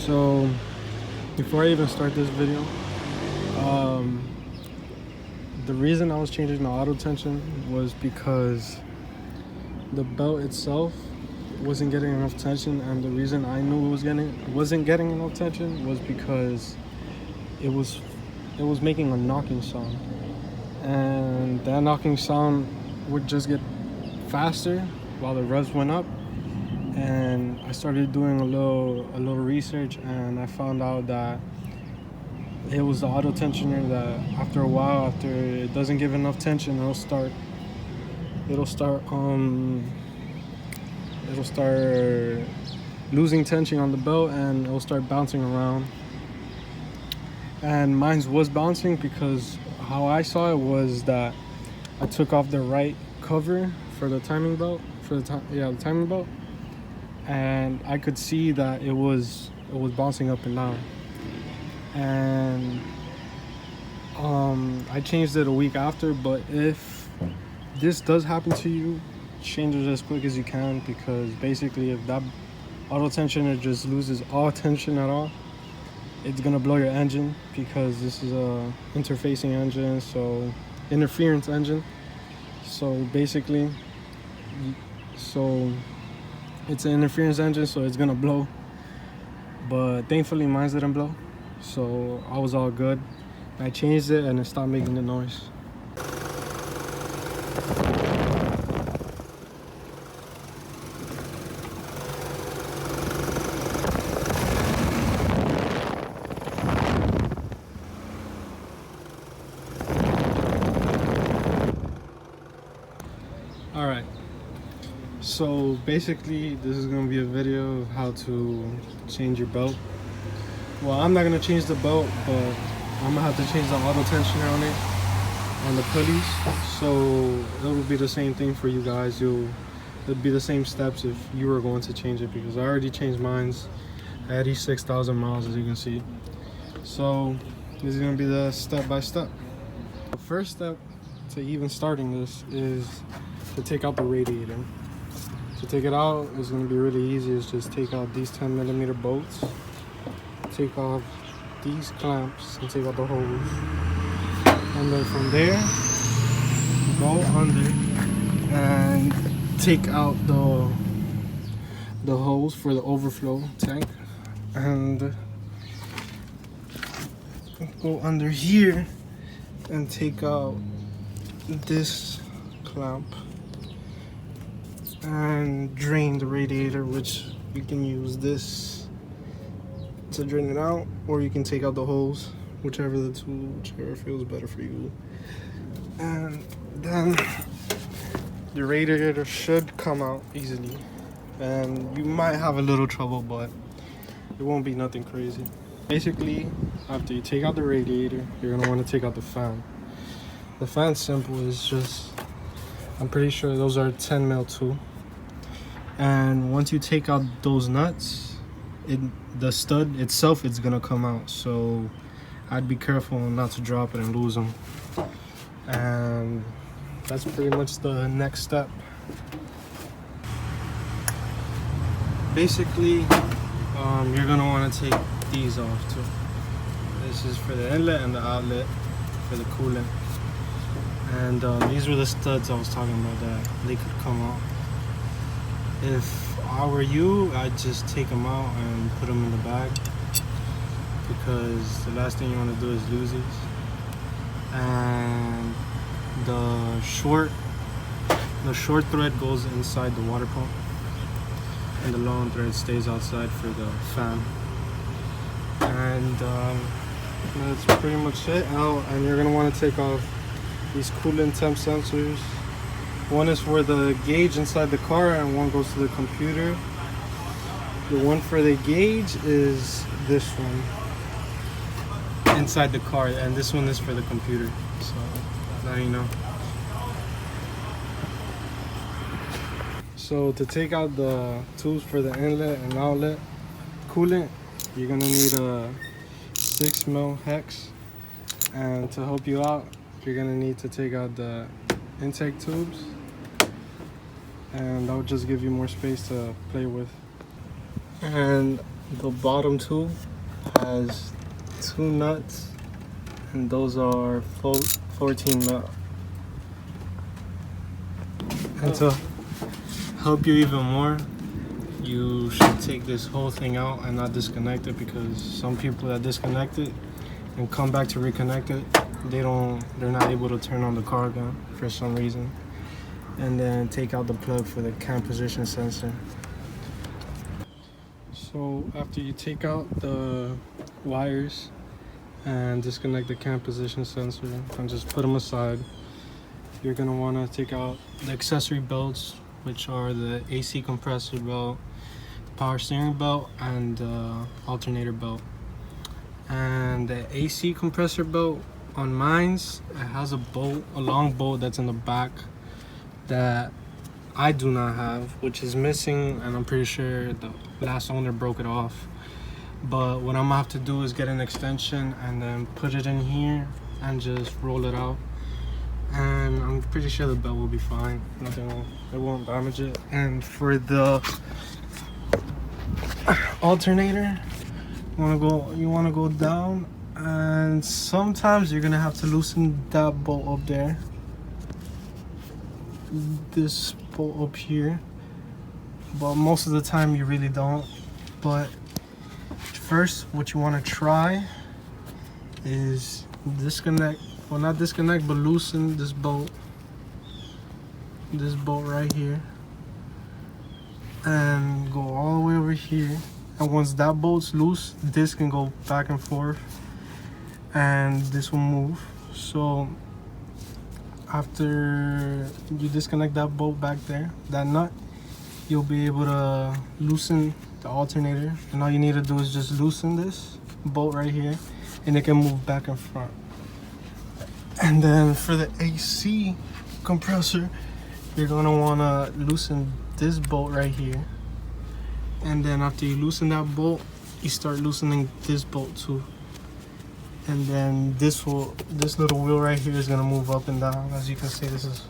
So before I even start this video, the reason I was changing the auto tension was because the belt itself wasn't getting enough tension, and the reason I knew it wasn't getting enough tension was because it was making a knocking sound, and that knocking sound would just get faster while the revs went up. And I started doing a little research, and I found out that it was the auto tensioner that after a while, after it doesn't give enough tension, it'll start losing tension on the belt, and it'll start bouncing around. And mine was bouncing because how I saw it was that I took off the right cover for the timing belt, the timing belt, and I could see that it was bouncing up and down. And I changed it a week after. But if this does happen to you, change it as quick as you can, because basically if that auto tensioner just loses all tension at all, it's gonna blow your engine, because this is a interfacing engine, so interference engine. So basically, it's an interference engine, so it's gonna blow. But thankfully mine didn't blow, so I was all good. I changed it and it stopped making the noise. Alright, so basically this is going to be a video of how to change your belt. Well, I'm not going to change the belt, but I'm going to have to change the auto tensioner on it, on the pulleys. So it will be the same thing for you guys. It'll be the same steps if you were going to change it, because I already changed mine at 86,000 miles, as you can see. So this is going to be the step-by-step. The first step to even starting this is to take out the radiator. To take it out is going to be really easy. It's just take out these 10mm bolts, take off these clamps, and take out the hose. And then from there, go under and take out the hose for the overflow tank, and go under here and take out this clamp and drain the radiator, which you can use this to drain it out, or you can take out the hose, whichever feels better for you. And then the radiator should come out easily, and you might have a little trouble, but it won't be nothing crazy. Basically, after you take out the radiator, you're gonna want to take out the fan. The fan's simple. It's just, I'm pretty sure those are 10mm too. And once you take out those nuts, the stud itself is gonna come out. So I'd be careful not to drop it and lose them. And that's pretty much the next step. Basically, you're gonna want to take these off too. This is for the inlet and the outlet for the coolant. And these were the studs I was talking about that they could come out. If I were you, I'd just take them out and put them in the bag, because the last thing you want to do is lose these. And the short thread goes inside the water pump, and the long thread stays outside for the fan. And that's pretty much it. And you're gonna want to take off these coolant temp sensors. One is for the gauge inside the car, and one goes to the computer. The one for the gauge is this one inside the car, and this one is for the computer. So now you know. So to take out the tubes for the inlet and outlet coolant, you're gonna need a 6mm hex, and to help you out, you're gonna need to take out the intake tubes, and that will just give you more space to play with. And The bottom tube has 2 nuts, and those are 14 mil. And to help you even more, you should take this whole thing out and not disconnect it, because some people that disconnect it and come back to reconnect it, they're not able to turn on the car again for some reason. And then take out the plug for the cam position sensor. So after you take out the wires and disconnect the cam position sensor and just put them aside, you're gonna want to take out the accessory belts, which are the AC compressor belt, power steering belt, and alternator belt. And the AC compressor belt on mine's, it has a long bolt that's in the back that I do not have, which is missing, and I'm pretty sure the last owner broke it off. But what I'm gonna have to do is get an extension and then put it in here and just roll it out, and I'm pretty sure the belt will be fine. It won't damage it. And for the alternator, you wanna go down, and sometimes you're gonna have to loosen that bolt up there, this bolt up here, but most of the time you really don't. But first, what you want to try is disconnect, well, not disconnect, but loosen this bolt right here, and go all the way over here. And once that bolt's loose, this can go back and forth and this will move. So after you disconnect that bolt back there, that nut, you'll be able to loosen the alternator. And all you need to do is just loosen this bolt right here, and it can move back and front. And then for the AC compressor, you're gonna wanna loosen this bolt right here. And then after you loosen that bolt, you start loosening this bolt too. And then this little wheel right here is gonna move up and down. As you can see, this is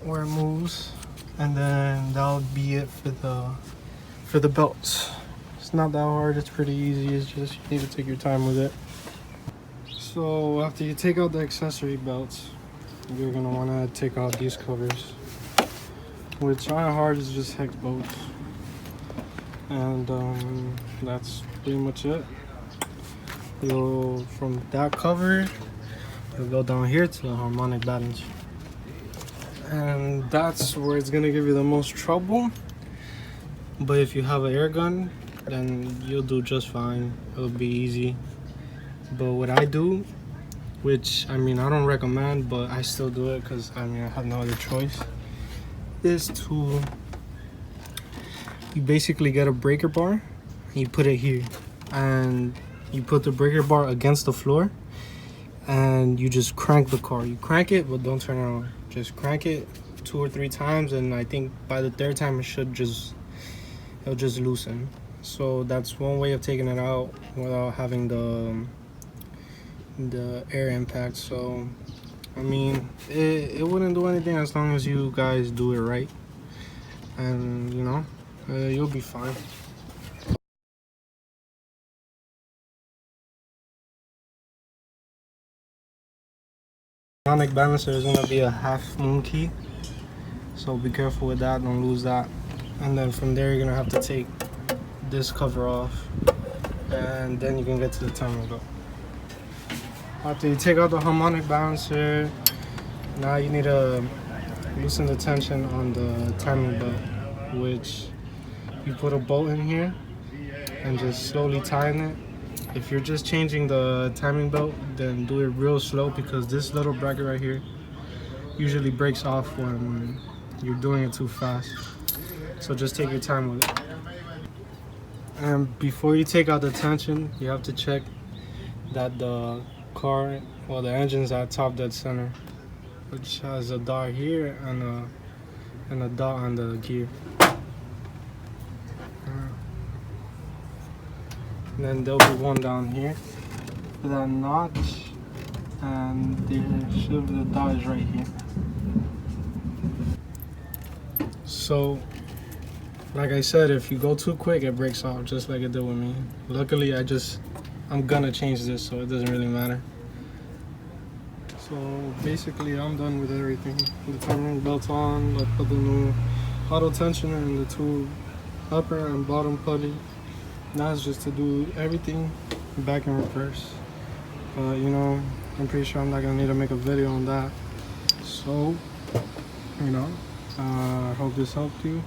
where it moves. And then that'll be it for the belts. It's not that hard, it's pretty easy. It's just you need to take your time with it. So after you take out the accessory belts, you're gonna wanna take out these covers, which aren't hard, it's just hex bolts. And that's pretty much it. You'll, from that cover, you'll go down here to the harmonic balance, and that's where it's gonna give you the most trouble. But if you have an air gun, then you'll do just fine. It'll be easy. But what I do, which I mean I don't recommend, but I still do it because I mean I have no other choice, is to, you basically get a breaker bar and you put it here, and you put the breaker bar against the floor, and you just crank the car. You crank it, but don't turn it on. Just crank it 2 or 3 times, and I think by the 3rd time it'll just loosen. So that's one way of taking it out without having the air impact. So I mean, it wouldn't do anything as long as you guys do it right, and you know, you'll be fine. Harmonic balancer is gonna be a half moon key, so be careful with that, don't lose that. And then from there you're gonna have to take this cover off, and then you can get to the timing belt. After you take out the harmonic balancer, now you need to loosen the tension on the timing belt, which you put a bolt in here and just slowly tighten it. If you're just changing the timing belt, then do it real slow, because this little bracket right here usually breaks off when you're doing it too fast. So just take your time with it. And before you take out the tension, you have to check that the car, well, the engine's at top dead center, which has a dot here and a dot on the gear. And then there'll be one down here for that notch, and the dot is right here. So like I said, if you go too quick, it breaks off just like it did with me. Luckily, I'm gonna change this, so it doesn't really matter. So basically, I'm done with everything. The timing belt's on. I put the new auto tensioner in the two upper and bottom pulley. Now it's just to do everything back in reverse. But you know, I'm pretty sure I'm not gonna need to make a video on that. So, you know, I hope this helped you.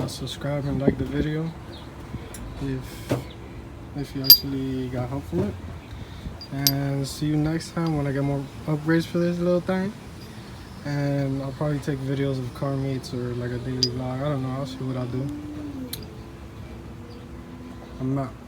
Subscribe and like the video if you actually got help from it. And see you next time when I get more upgrades for this little thing. And I'll probably take videos of car meets or like a daily vlog. I don't know. I'll see what I'll do. I'm out.